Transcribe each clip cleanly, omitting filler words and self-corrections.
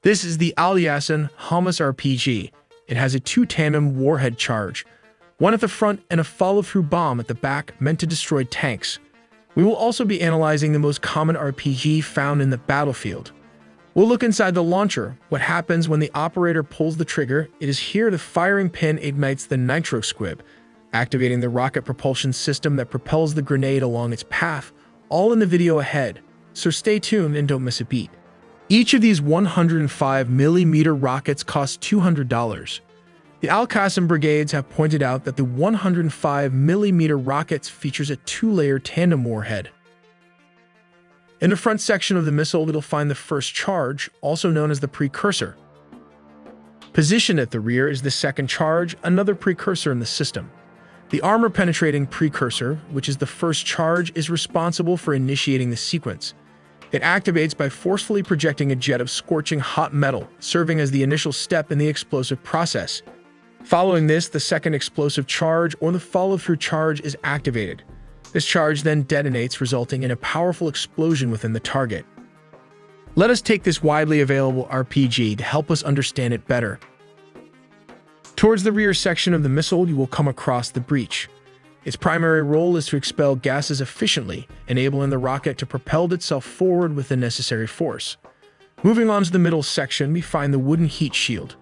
This is the Al Yassin Hamas RPG. It has a two-tandem warhead charge, one at the front and a follow-through bomb at the back meant to destroy tanks. We will also be analyzing the most common RPG found in the battlefield. We'll look inside the launcher, what happens when the operator pulls the trigger. It is here the firing pin ignites the nitro squib, activating the rocket propulsion system that propels the grenade along its path, all in the video ahead, so stay tuned and don't miss a beat. Each of these 105mm rockets costs $200. The Al-Qassam brigades have pointed out that the 105mm rockets features a two-layer tandem warhead. In the front section of the missile, it'll find the first charge, also known as the precursor. Positioned at the rear is the second charge, another precursor in the system. The armor-penetrating precursor, which is the first charge, is responsible for initiating the sequence. It activates by forcefully projecting a jet of scorching hot metal, serving as the initial step in the explosive process. Following this, the second explosive charge, or the follow-through charge, is activated. This charge then detonates, resulting in a powerful explosion within the target. Let us take this widely available RPG to help us understand it better. Towards the rear section of the missile, you will come across the breech. Its primary role is to expel gases efficiently, enabling the rocket to propel itself forward with the necessary force. Moving on to the middle section, we find the wooden heat shield.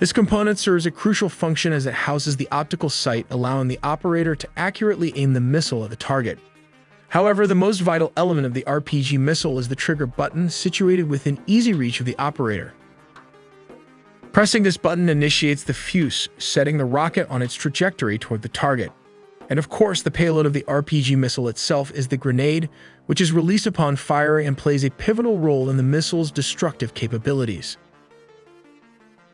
This component serves a crucial function as it houses the optical sight, allowing the operator to accurately aim the missile at the target. However, the most vital element of the RPG missile is the trigger button, situated within easy reach of the operator. Pressing this button initiates the fuse, setting the rocket on its trajectory toward the target. And of course, the payload of the RPG missile itself is the grenade, which is released upon firing and plays a pivotal role in the missile's destructive capabilities.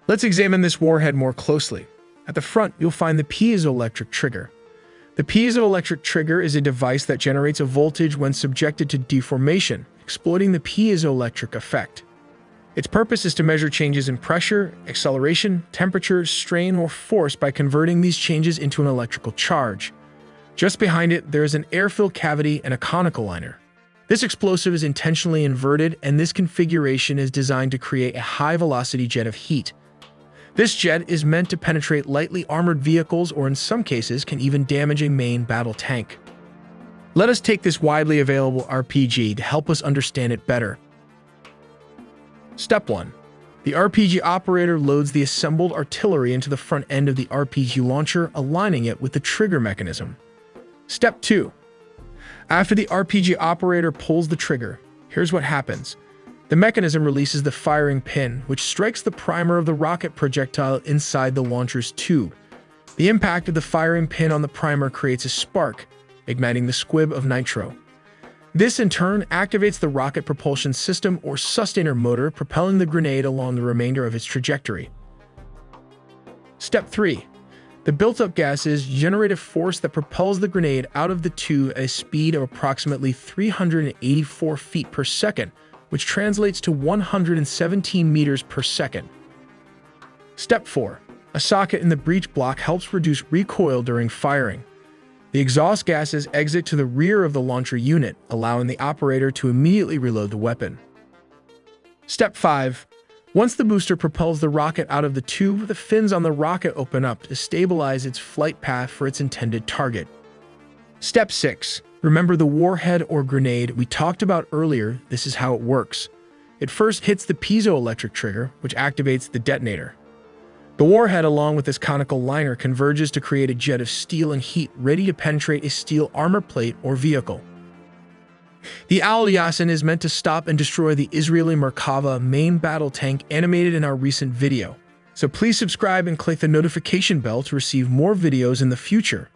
Let's examine this warhead more closely. At the front, you'll find the piezoelectric trigger. The piezoelectric trigger is a device that generates a voltage when subjected to deformation, exploiting the piezoelectric effect. Its purpose is to measure changes in pressure, acceleration, temperature, strain, or force by converting these changes into an electrical charge. Just behind it, there is an air-filled cavity and a conical liner. This explosive is intentionally inverted, and this configuration is designed to create a high-velocity jet of heat. This jet is meant to penetrate lightly armored vehicles, or in some cases can even damage a main battle tank. Let us take this widely available RPG to help us understand it better. Step 1. The RPG operator loads the assembled artillery into the front end of the RPG launcher, aligning it with the trigger mechanism. Step 2. After the RPG operator pulls the trigger, here's what happens. The mechanism releases the firing pin, which strikes the primer of the rocket projectile inside the launcher's tube. The impact of the firing pin on the primer creates a spark, igniting the squib of nitro. This, in turn, activates the rocket propulsion system or sustainer motor, propelling the grenade along the remainder of its trajectory. Step 3. The built-up gases generate a force that propels the grenade out of the tube at a speed of approximately 384 feet per second, which translates to 117 meters per second. Step 4. A socket in the breech block helps reduce recoil during firing. The exhaust gases exit to the rear of the launcher unit, allowing the operator to immediately reload the weapon. Step 5. Once the booster propels the rocket out of the tube, the fins on the rocket open up to stabilize its flight path for its intended target. Step 6. Remember the warhead or grenade we talked about earlier. This is how it works. It first hits the piezoelectric trigger, which activates the detonator. The warhead, along with this conical liner, converges to create a jet of steel and heat ready to penetrate a steel armor plate or vehicle. The Al Yassin is meant to stop and destroy the Israeli Merkava main battle tank animated in our recent video. So please subscribe and click the notification bell to receive more videos in the future.